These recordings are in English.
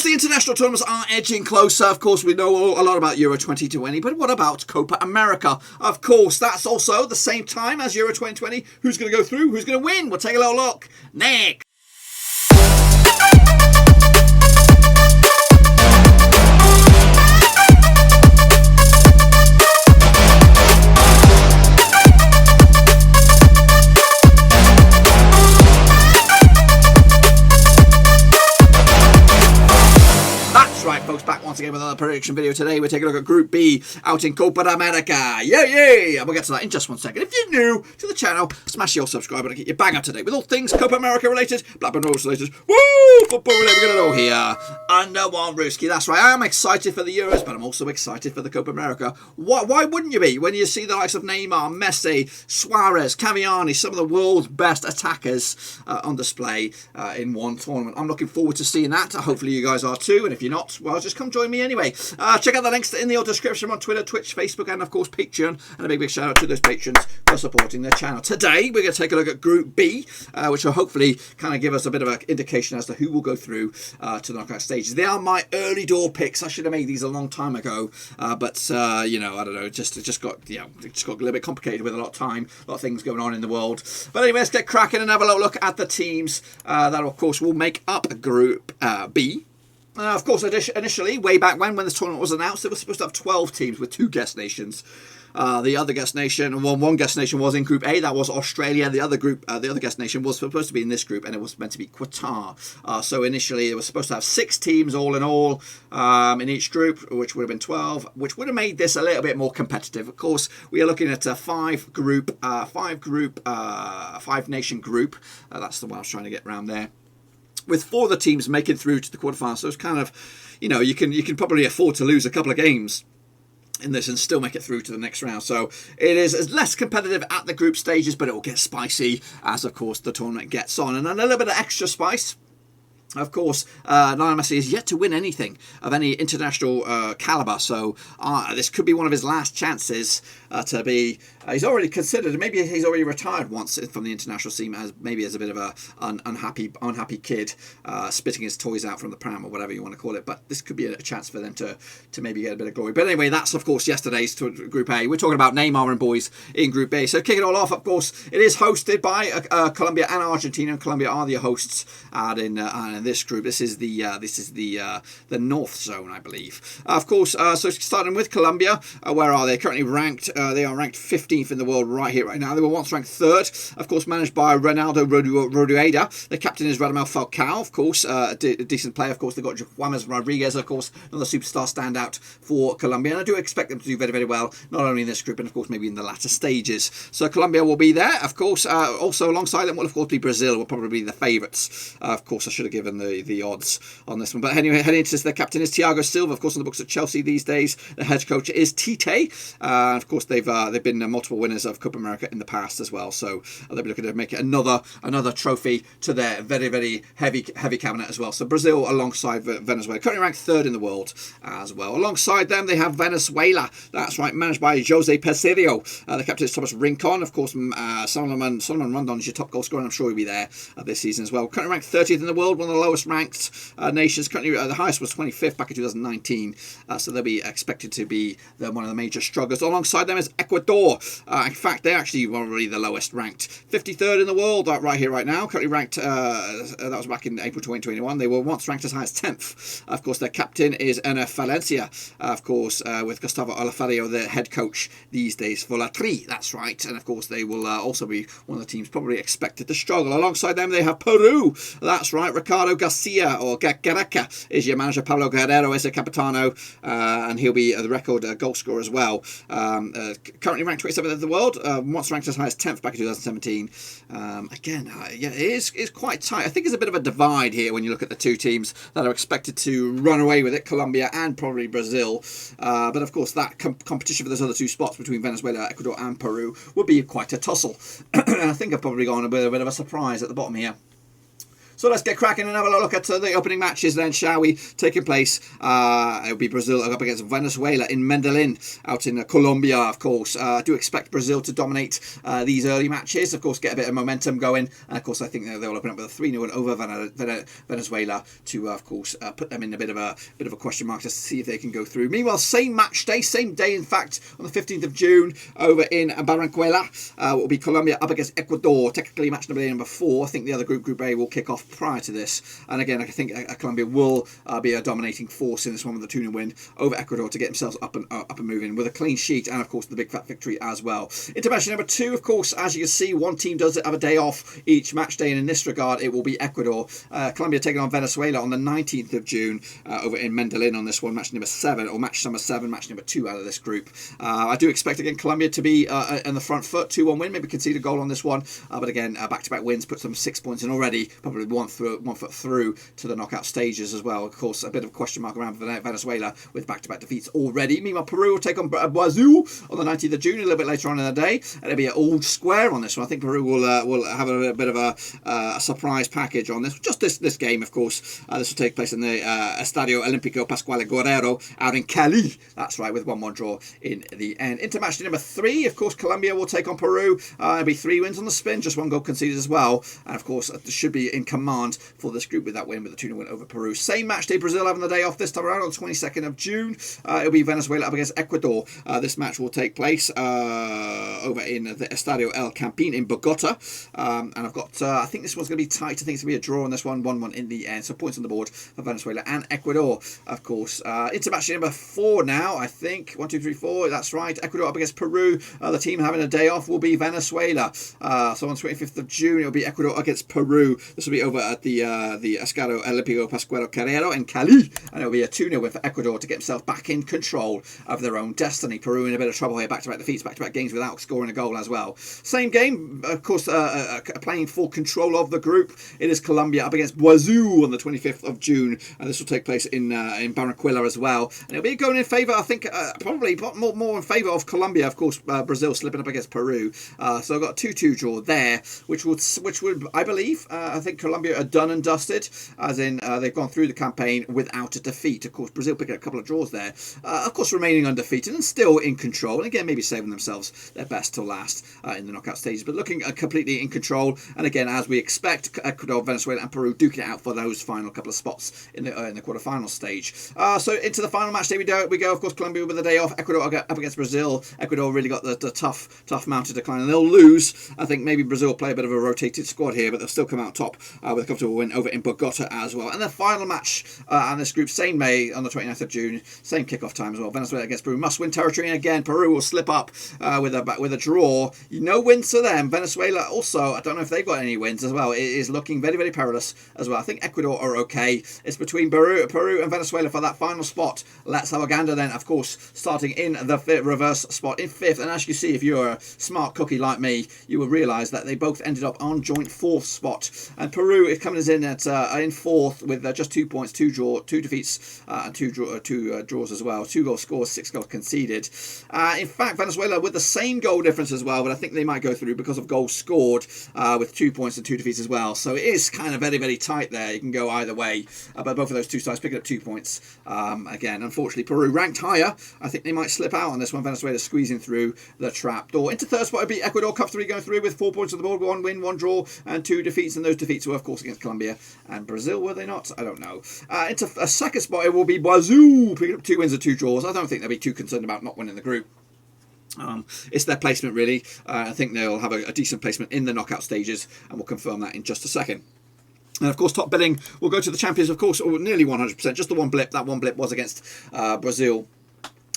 course, the international tournaments are edging closer. Of course, we know a lot about Euro 2020, but what about Copa America? Of course, that's also the same time as Euro 2020. Who's going to go through? Who's going to win? We'll take a little look next. Once again with another prediction video. Today we're taking a look at Group B out in Copa America. Yay! And we'll get to that in just one second. If you're new to the channel, smash your subscribe button to get you bang up to date with all things Copa America related, Blackburn Rovers related, football related. We're going to know here. Under one Ruski. That's right. I am excited for the Euros, but I'm also excited for the Copa America. Why wouldn't you be when you see the likes of Neymar, Messi, Suarez, Cavani, some of the world's best attackers on display in one tournament? I'm looking forward to seeing that. Hopefully you guys are too. And if you're not, well, just come join me anyway. Check out the links in the description on Twitter, Twitch, Facebook, and of course Patreon. And a big shout out to those patrons for supporting the channel. Today we're going to take a look at Group B, which will hopefully kind of give us a bit of an indication as to who will go through to the knockout stages. They are my early door picks. I should have made these a long time ago, but you know, I don't know. It just got a little bit complicated with a lot of time, a lot of things going on in the world. But anyway, let's get cracking and have a little look at the teams that of course will make up Group B. Of course, initially, way back when this tournament was announced, it was supposed to have 12 teams with 2 guest nations. The other guest nation, one guest nation was in Group A, that was Australia. The other guest nation was supposed to be in this group, and it was meant to be Qatar. So initially, it was supposed to have 6 teams all in all in each group, which would have been 12, which would have made this a little bit more competitive. Of course, we are looking at a 5-nation group. That's the one I was trying to get around there, with 4 of the teams making through to the quarterfinals. So it's kind of, you know, you can probably afford to lose a couple of games in this and still make it through to the next round. So it is less competitive at the group stages, but it will get spicy as, of course, the tournament gets on. And then a little bit of extra spice. Of course, Lionel Messi is yet to win anything of any international calibre, so this could be one of his last chances to be. He's already considered, maybe he's already retired once from the international scene, as a bit of a unhappy kid, spitting his toys out from the pram or whatever you want to call it. But this could be a chance for them to maybe get a bit of glory. But anyway, that's of course yesterday's Group A. We're talking about Neymar and boys in Group A. So kick it all off. Of course, it is hosted by Colombia and Argentina, and Colombia are the hosts in this group. This is the North Zone, I believe. Of course, so starting with Colombia, where are they currently ranked? They are ranked 15th in the world right now. They were once ranked 3rd, of course, managed by Ronaldo Rodueda. The captain is Radamel Falcao, of course, a decent player. Of course, they've got James Rodriguez, of course, another superstar standout for Colombia, and I do expect them to do very, very well, not only in this group, and of course maybe in the latter stages. So Colombia will be there, of course. Also alongside them will of course be Brazil, will probably be the favourites. Of course, I should have given the odds on this one. But anyway, heading into this, the captain is Thiago Silva, of course, on the books at Chelsea these days. The head coach is Tite. Of course, they've been multiple winners of Copa America in the past as well. So they'll be looking to make it another trophy to their very, very heavy cabinet as well. So Brazil alongside Venezuela, currently ranked 3rd in the world as well. Alongside them, they have Venezuela. That's right, managed by Jose Peseiro. The captain is Thomas Rincon. Of course, Solomon Rondon is your top goal scorer, and I'm sure he'll be there this season as well. Currently ranked 30th in the world, one of the lowest ranked nations. Currently, the highest was 25th back in 2019. So they'll be expected to be one of the major strugglers. Alongside them is Ecuador. In fact, they're actually probably the lowest ranked, 53rd in the world right here, right now. Currently ranked, that was back in April 2021. They were once ranked as high as 10th. Of course, their captain is Ener Valencia, of course, with Gustavo Olafario, the head coach these days for La Tri. That's right. And of course, they will also be one of the teams probably expected to struggle. Alongside them, they have Peru. That's right. Ricardo Garcia, or Gareca, is your manager. Pablo Guerrero is a capitano, and he'll be the record goal scorer as well. Currently ranked 27th in the world, once ranked as high as 10th back in 2017. Again, yeah, it is quite tight. I think there's a bit of a divide here when you look at the two teams that are expected to run away with it, Colombia and probably Brazil. But of course, that competition for those other 2 spots between Venezuela, Ecuador and Peru will be quite a tussle. And I think I've probably gone a bit of a surprise at the bottom here. So let's get cracking and have a look at the opening matches then, shall we? Taking place, it'll be Brazil up against Venezuela in Medellin, out in Colombia, of course. I do expect Brazil to dominate these early matches, of course, get a bit of momentum going. And of course, I think they'll open up with a 3-0 win over Venezuela to, of course, put them in a bit of a question mark just to see if they can go through. Meanwhile, same day, in fact, on the 15th of June, over in Barranquilla, will be Colombia up against Ecuador. Technically, match number 4. I think the other Group A will kick off prior to this, and again I think Colombia will be a dominating force in this one with the 2-0 win over Ecuador to get themselves up and moving with a clean sheet, and of course the big fat victory as well. International number 2, of course, as you can see, one team does have a day off each match day, and in this regard it will be Ecuador. Colombia taking on Venezuela on the 19th of June over in Medellin on this one, match number 7, match number 2 out of this group. I do expect again Colombia to be in the front foot, 2-1 win, maybe concede a goal on this one, but again back-to-back wins put them 6 points in already, probably one foot through to the knockout stages as well. Of course, a bit of a question mark around Venezuela with back-to-back defeats already. Meanwhile, Peru will take on Brazil on the 19th of June, a little bit later on in the day, and it'll be an all square on this one. I think Peru will have a bit of a surprise package on this. Just this game, of course. This will take place in the Estadio Olímpico Pascual Guerrero out in Cali. That's right, with 1-1 draw in the end. International number 3, of course, Colombia will take on Peru. It'll be 3 wins on the spin, just 1 goal conceded as well, and of course should be in command for this group with that win, with the 2-0 win over Peru. Same match day, Brazil having the day off this time around on the 22nd of June. It'll be Venezuela up against Ecuador. This match will take place over in the Estadio El Campín in Bogota, and I've got I think this one's going to be tight. I think it's going to be a draw on this one, 1-1 in the end, so points on the board for Venezuela and Ecuador, of course. Into match number 4 now, I think. 1, 2, 3, 4, that's right. Ecuador up against Peru. The team having a day off will be Venezuela. So on the 25th of June, it'll be Ecuador against Peru. This will be over at the Estadio Olímpico Pascual Guerrero in Cali, and it'll be a 2-0 win for Ecuador to get themselves back in control of their own destiny. Peru in a bit of trouble here, back-to-back defeats, back-to-back games without scoring a goal as well. Same game, of course, playing for control of the group. It is Colombia up against Brazil on the 25th of June, and this will take place in Barranquilla as well. And it'll be going in favour, I think, probably more in favour of Colombia. Of course, Brazil slipping up against Peru. So I've got a 2-2 draw there, which would I believe, I think Colombia are done and dusted, as in they've gone through the campaign without a defeat. Of course, Brazil picking a couple of draws there. Of course, remaining undefeated and still in control. And again, maybe saving themselves their best till last in the knockout stages, but looking completely in control. And again, as we expect, Ecuador, Venezuela and Peru duking it out for those final couple of spots in the quarterfinal stage. So into the final match day we go. Of course, Colombia with a day off. Ecuador up against Brazil. Ecuador really got the tough mountain to climb, and they'll lose. I think maybe Brazil will play a bit of a rotated squad here, but they'll still come out top with a comfortable win over in Bogota as well. And the final match on this group, same May on the 29th of June, same kickoff time as well. Venezuela against Peru, must-win territory, and again Peru will slip up with a draw. No wins for them. Venezuela also, I don't know if they've got any wins as well. It is looking very, very perilous as well. I think Ecuador are okay. It's between Peru and Venezuela for that final spot. Let's have a gander then, of course, starting in the reverse spot in 5th. And as you see, if you're a smart cookie like me, you will realise that they both ended up on joint 4th spot. And Peru is coming in at in 4th with just 2 points, 2 defeats, and 2 draws as well. 2 goals scored, 6 goals conceded. In fact, Venezuela with the same goal difference as well, but I think they might go through because of goals scored with 2 points and 2 defeats as well. So it is kind of very, very tight there. You can go either way, but both of those two sides picking up 2 points. Again, unfortunately, Peru ranked higher. I think they might slip out on this one. Venezuela squeezing through the trap door. Into 3rd spot would be Ecuador, comfortably going through with 4 points on the board, 1 win, 1 draw, and 2 defeats. And those defeats were, of course, against Colombia and Brazil, were they not? I don't know. Into a 2nd spot, it will be Brazil, picking up 2 wins and 2 draws. I don't think they'll be too concerned about not winning the group. It's their placement, really. I think they'll have a decent placement in the knockout stages, and we'll confirm that in just a second. And of course, top billing will go to the champions, of course, nearly 100%. Just the one blip. That one blip was against Brazil,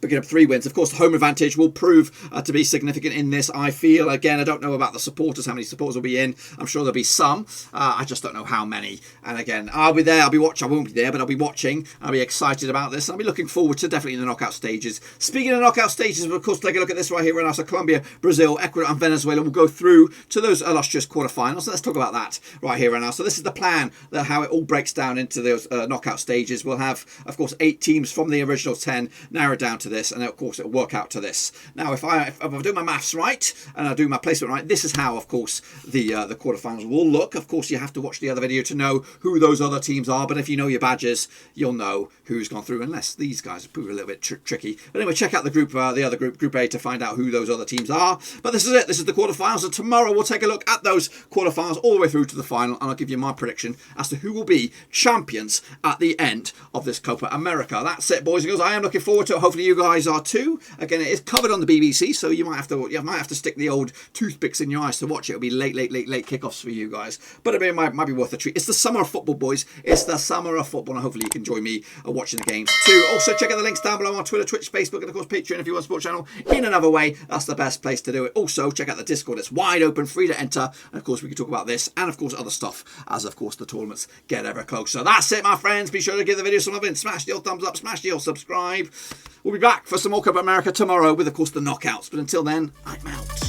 picking up 3 wins. Of course, the home advantage will prove to be significant in this, I feel. Again, I don't know about the supporters, how many supporters will be in. I'm sure there'll be some. I just don't know how many. And again, I'll be there, I'll be watching. I won't be there, but I'll be watching. I'll be excited about this. I'll be looking forward to definitely the knockout stages. Speaking of knockout stages, of course, take a look at this right here. And also Colombia, Brazil, Ecuador and Venezuela will go through to those illustrious quarterfinals. So let's talk about that right here and now. So this is the plan, how it all breaks down into those knockout stages. We'll have, of course, 8 teams from the original 10 narrowed down to to this, and of course it'll work out to this. Now, if I do my maths right and I do my placement right, this is how, of course, the quarterfinals will look. Of course, you have to watch the other video to know who those other teams are, but if you know your badges, you'll know who's gone through, unless these guys are proving a little bit tricky. But anyway, check out the other group A, to find out who those other teams are. But this is it. This is the quarterfinals, and tomorrow we'll take a look at those quarterfinals all the way through to the final, and I'll give you my prediction as to who will be champions at the end of this Copa America. That's it, boys and girls. I am looking forward to it. Hopefully you guys are too. Again, it is covered on the BBC, so you might have to stick the old toothpicks in your eyes to watch it. It'll be late kickoffs for you guys, but it might be worth a treat. It's the summer of football, boys. It's the summer of football, and hopefully you can join me watching the games too. Also, check out the links down below on Twitter, Twitch, Facebook, and of course Patreon if you want to support the channel in another way. That's the best place to do it. Also, check out the Discord. It's wide open, free to enter, and of course we can talk about this and of course other stuff as of course the tournaments get ever closer. That's it, my friends. Be sure to give the video some love and smash the old thumbs up, smash the old subscribe. We'll be back for some more Copa America tomorrow with of course the knockouts, but until then, I'm out.